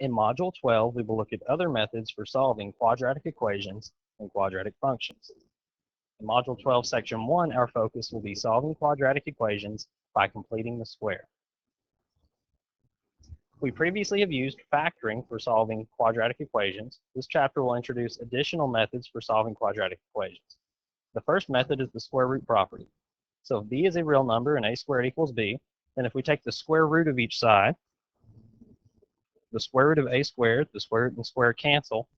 In Module 12, we will look at other methods for solving quadratic equations and quadratic functions. In Module 12, Section 1, our focus will be solving quadratic equations by completing the square. We previously have used factoring for solving quadratic equations. This chapter will introduce additional methods for solving quadratic equations. The first method is the square root property. So if b is a real number and a squared equals b, then if we take the square root of each side, the square root of a squared, the square root and square cancel.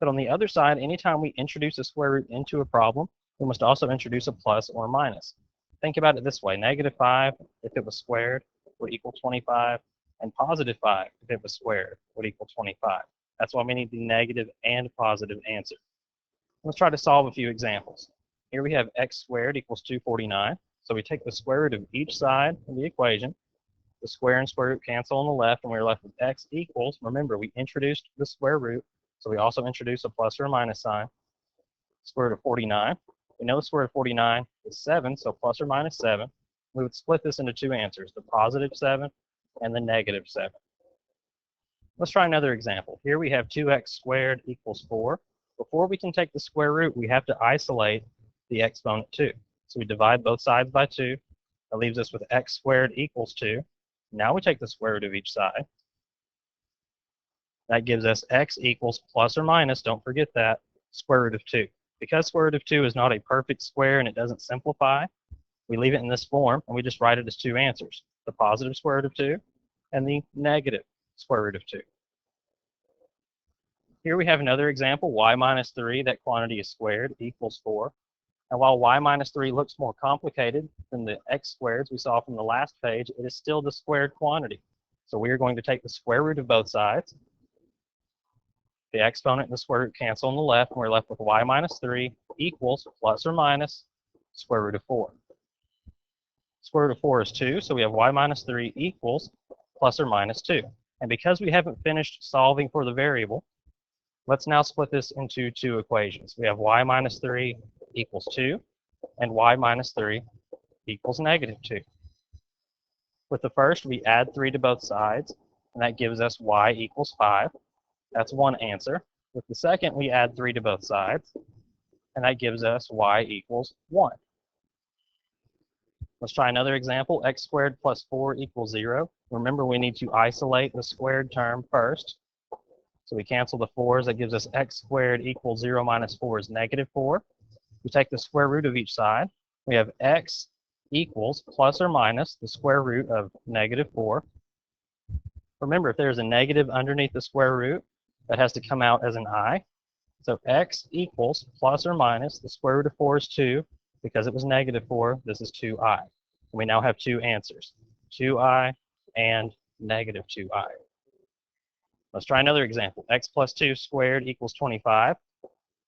But on the other side, anytime we introduce a square root into a problem, we must also introduce a plus or minus. Think about it this way. -5, if it was squared, would equal 25, and +5, if it was squared, would equal 25. That's why we need the negative and positive answer. Let's try to solve a few examples. Here we have x squared equals 249. So we take the square root of each side of the equation. The square and square root cancel on the left, and we're left with x equals, remember, we introduced the square root, so we also introduce a plus or a minus sign, square root of 49. We know the square root of 49 is 7, so plus or minus 7. We would split this into two answers, the positive 7 and the negative 7. Let's try another example. Here we have 2x squared equals 4. Before we can take the square root, we have to isolate the exponent 2. So we divide both sides by 2. That leaves us with x squared equals 2. Now we take the square root of each side. That gives us x equals plus or minus, don't forget that, square root of 2. Because square root of 2 is not a perfect square and it doesn't simplify, we leave it in this form and we just write it as two answers, the positive square root of 2 and the negative square root of 2. Here we have another example, y minus 3, that quantity is squared, equals 4. And while y minus 3 looks more complicated than the x squareds we saw from the last page, it is still the squared quantity. So we are going to take the square root of both sides. The exponent and the square root cancel on the left, and we're left with y minus 3 equals plus or minus square root of 4. Square root of 4 is 2, so we have y minus 3 equals plus or minus 2. And because we haven't finished solving for the variable, let's now split this into two equations. We have y minus 3 equals 2, and y minus 3 equals negative 2. With the first, we add 3 to both sides, and that gives us y equals 5. That's one answer. With the second, we add 3 to both sides, and that gives us y equals 1. Let's try another example. X squared plus 4 equals 0. Remember, we need to isolate the squared term first. So we cancel the 4's. That gives us x squared equals 0 minus 4 is negative 4. We take the square root of each side. We have x equals plus or minus the square root of negative 4. Remember, if there's a negative underneath the square root, that has to come out as an I. So x equals plus or minus the square root of 4 is 2. Because it was negative 4, this is 2i. And we now have two answers, 2i and negative 2i. Let's try another example. X plus 2 squared equals 25.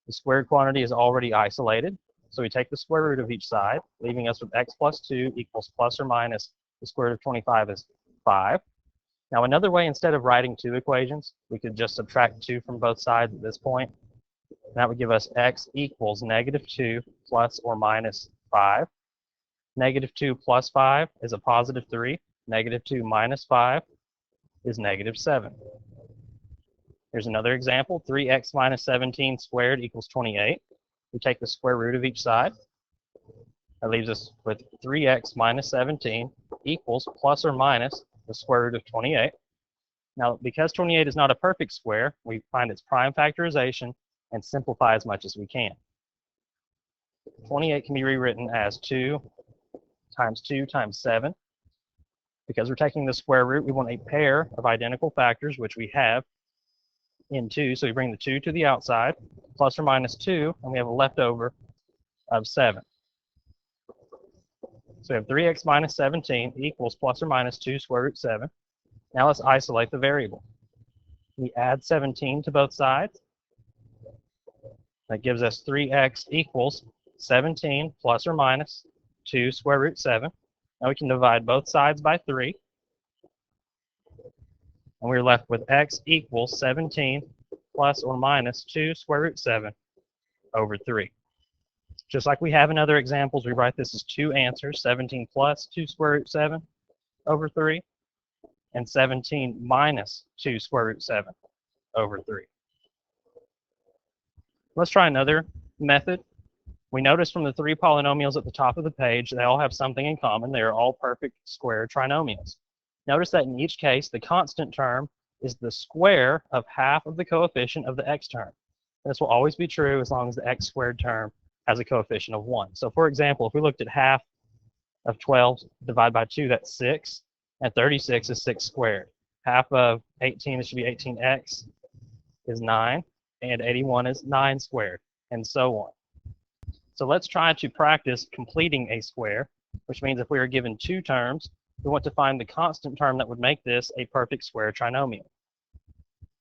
The squared quantity is already isolated, so we take the square root of each side, leaving us with x plus 2 equals plus or minus the square root of 25 is 5. Now another way, instead of writing two equations, we could just subtract 2 from both sides at this point. That would give us x equals negative 2 plus or minus 5. Negative 2 plus 5 is a positive 3. Negative 2 minus 5 is negative 7. Here's another example. 3x minus 17 squared equals 28. We take the square root of each side. That leaves us with 3x minus 17 equals plus or minus the square root of 28. Now, because 28 is not a perfect square, we find its prime factorization and simplify as much as we can. 28 can be rewritten as 2 times 2 times 7. Because we're taking the square root, we want a pair of identical factors, which we have in 2. So we bring the 2 to the outside, plus or minus 2, and we have a leftover of 7. So we have 3x minus 17 equals plus or minus 2 square root 7. Now let's isolate the variable. We add 17 to both sides. That gives us 3x equals 17 plus or minus 2 square root 7. Now we can divide both sides by 3. And we're left with x equals 17 plus or minus 2 square root 7 over 3. Just like we have in other examples, we write this as two answers, 17 plus 2 square root 7 over 3. and 17 minus 2 square root 7 over 3. Let's try another method. We notice from the 3 polynomials at the top of the page, they all have something in common. They are all perfect square trinomials. Notice that in each case, the constant term is the square of half of the coefficient of the x term. This will always be true as long as the x squared term has a coefficient of 1. So for example, if we looked at half of 12 divided by 2, that's 6, and 36 is 6 squared. Half of 18, it should be 18x, is 9, and 81 is 9 squared, and so on. So let's try to practice completing a square, which means if we are given 2 terms, we want to find the constant term that would make this a perfect square trinomial.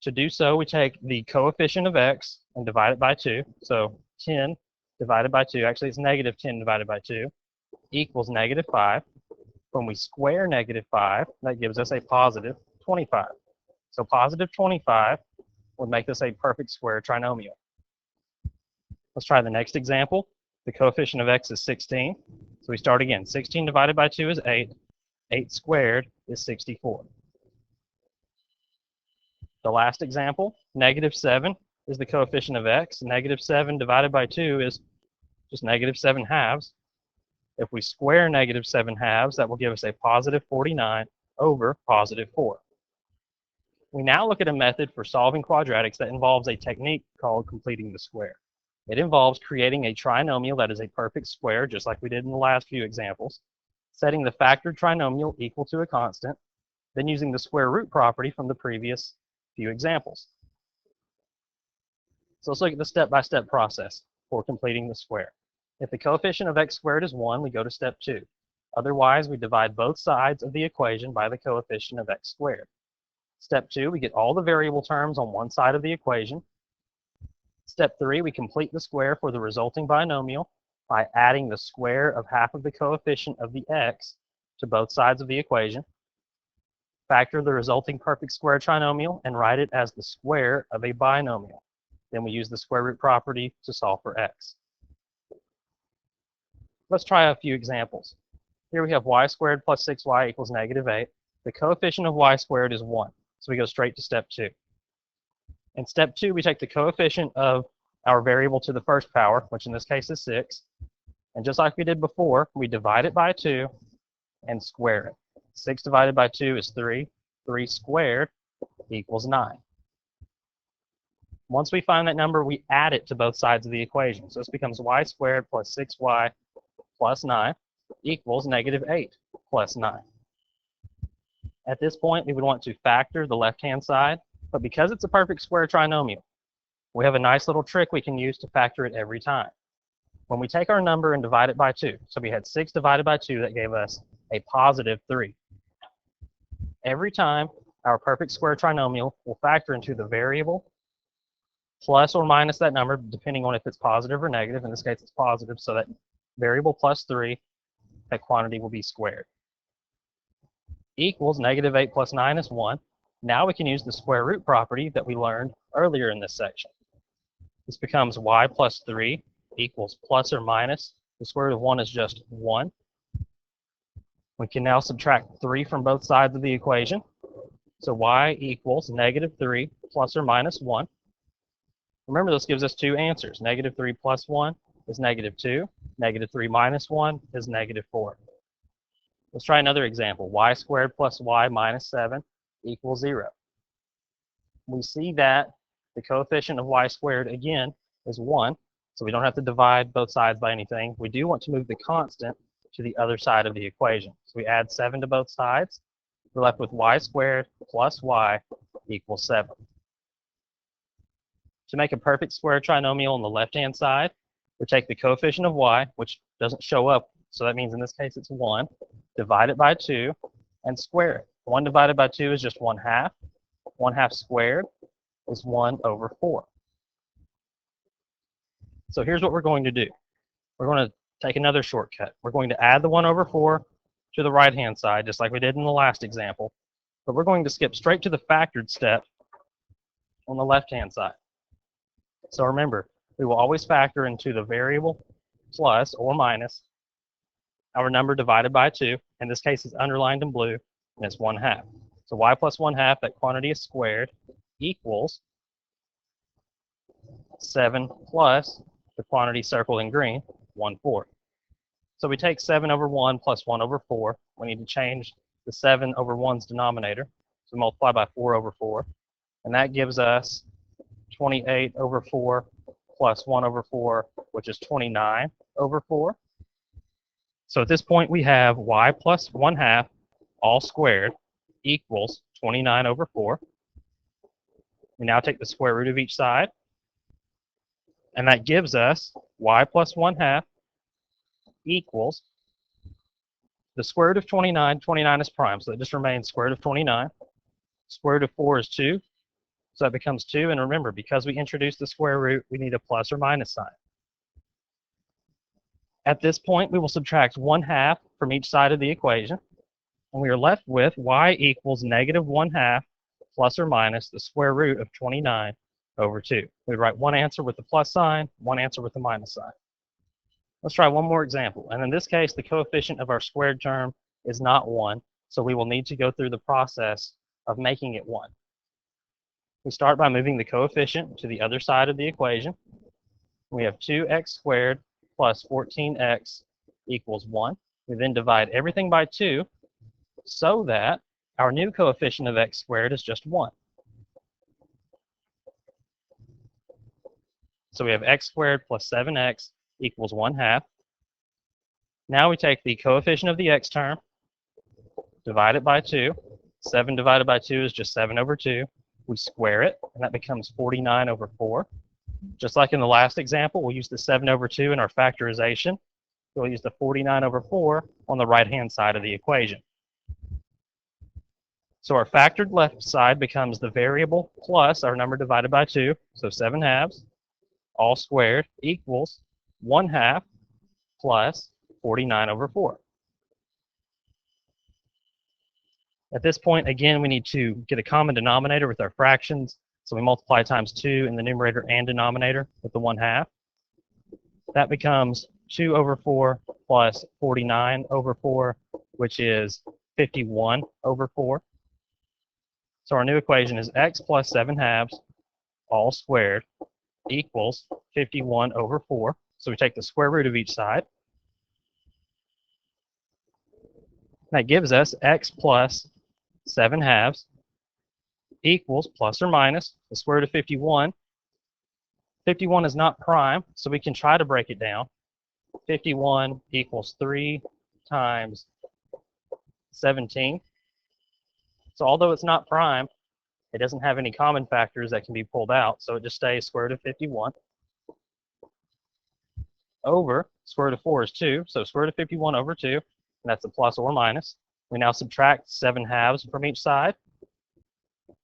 To do so, we take the coefficient of x and divide it by 2. So 10 divided by 2, actually it's negative 10 divided by 2, equals negative 5. When we square negative 5, that gives us a positive 25. So positive 25 would make this a perfect square trinomial. Let's try the next example. The coefficient of x is 16. So we start again. 16 divided by 2 is 8. 8 squared is 64. The last example, negative 7 is the coefficient of x. Negative 7 divided by 2 is just negative 7 halves. If we square negative 7 halves, that will give us a positive 49 over positive 4. We now look at a method for solving quadratics that involves a technique called completing the square. It involves creating a trinomial that is a perfect square, just like we did in the last few examples, setting the factored trinomial equal to a constant, then using the square root property from the previous few examples. So let's look at the step-by-step process for completing the square. If the coefficient of x squared is 1, we go to step 2. Otherwise, we divide both sides of the equation by the coefficient of x squared. Step 2, we get all the variable terms on one side of the equation. Step 3, we complete the square for the resulting binomial by adding the square of half of the coefficient of the x to both sides of the equation. Factor the resulting perfect square trinomial and write it as the square of a binomial. Then we use the square root property to solve for x. Let's try a few examples. Here we have y squared plus 6y equals negative 8. The coefficient of y squared is 1, so we go straight to step 2. In step 2, we take the coefficient of our variable to the first power, which in this case is 6, and just like we did before, we divide it by 2 and square it. 6 divided by 2 is 3. 3 squared equals 9. Once we find that number, we add it to both sides of the equation. So this becomes y squared plus 6y plus 9 equals negative 8 plus 9. At this point, we would want to factor the left-hand side, but because it's a perfect square trinomial, we have a nice little trick we can use to factor it every time. When we take our number and divide it by 2, so we had 6 divided by 2, that gave us a positive 3. Every time, our perfect square trinomial will factor into the variable plus or minus that number, depending on if it's positive or negative. In this case, it's positive, so that variable plus 3, that quantity will be squared. Equals negative 8 plus 9 is 1. Now we can use the square root property that we learned earlier in this section. This becomes y plus 3 equals plus or minus. The square root of 1 is just 1. We can now subtract 3 from both sides of the equation. So y equals negative 3 plus or minus 1. Remember, this gives us two answers. Negative 3 plus 1 is negative 2. Negative 3 minus 1 is negative 4. Let's try another example. Y squared plus y minus 7 equals 0. We see that the coefficient of y squared, again, is 1, so we don't have to divide both sides by anything. We do want to move the constant to the other side of the equation. So we add 7 to both sides. We're left with y squared plus y equals 7. To make a perfect square trinomial on the left-hand side, we take the coefficient of y, which doesn't show up, so that means in this case it's 1, divide it by 2, and square it. 1 divided by 2 is just 1/2. 1/2 squared is 1 over 4. So here's what we're going to do. We're going to take another shortcut. We're going to add the 1 over 4 to the right-hand side, just like we did in the last example. But we're going to skip straight to the factored step on the left-hand side. So remember, we will always factor into the variable plus or minus our number divided by 2. In this case, it's underlined in blue, and it's 1/2. So So y plus 1/2, that quantity is squared, equals 7 plus the quantity circled in green, 1/4. So we take 7 over 1 plus 1 over 4. We need to change the 7 over 1's denominator. So multiply by 4 over 4. And that gives us 28 over 4 plus 1 over 4, which is 29 over 4. So at this point, we have y plus 1/2 all squared equals 29 over 4. We now take the square root of each side. And that gives us y plus 1/2 equals the square root of 29. 29 is prime, so it just remains square root of 29. Square root of 4 is 2, so that becomes 2. And remember, because we introduced the square root, we need a plus or minus sign. At this point, we will subtract 1/2 from each side of the equation, and we are left with y equals negative 1/2 plus or minus the square root of 29 over 2. We write one answer with the plus sign, one answer with the minus sign. Let's try one more example. And in this case, the coefficient of our squared term is not 1, so we will need to go through the process of making it 1. We start by moving the coefficient to the other side of the equation. We have 2x squared plus 14x equals 1. We then divide everything by 2 so that our new coefficient of x squared is just 1. So we have x squared plus 7x equals 1/2. Now we take the coefficient of the x term, divide it by 2. 7 divided by 2 is just 7 over 2. We square it, and that becomes 49 over 4. Just like in the last example, we'll use the 7 over 2 in our factorization. We'll use the 49 over 4 on the right-hand side of the equation. So our factored left side becomes the variable plus our number divided by 2, so 7/2, all squared, equals 1/2 plus 49 over 4. At this point, again, we need to get a common denominator with our fractions. So we multiply times 2 in the numerator and denominator with the 1/2. That becomes 2 over 4 plus 49 over 4, which is 51 over 4. So our new equation is x plus 7/2 all squared equals 51 over 4. So we take the square root of each side. That gives us x plus 7/2 equals plus or minus the square root of 51. 51 is not prime, so we can try to break it down. 51 equals 3 times 17. So although it's not prime, it doesn't have any common factors that can be pulled out, so it just stays square root of 51 over square root of 4 is 2, so square root of 51 over 2, and that's a plus or minus. We now subtract 7/2 from each side. And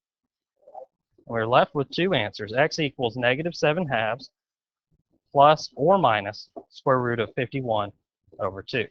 we're left with two answers. X equals negative 7/2 plus or minus square root of 51 over 2.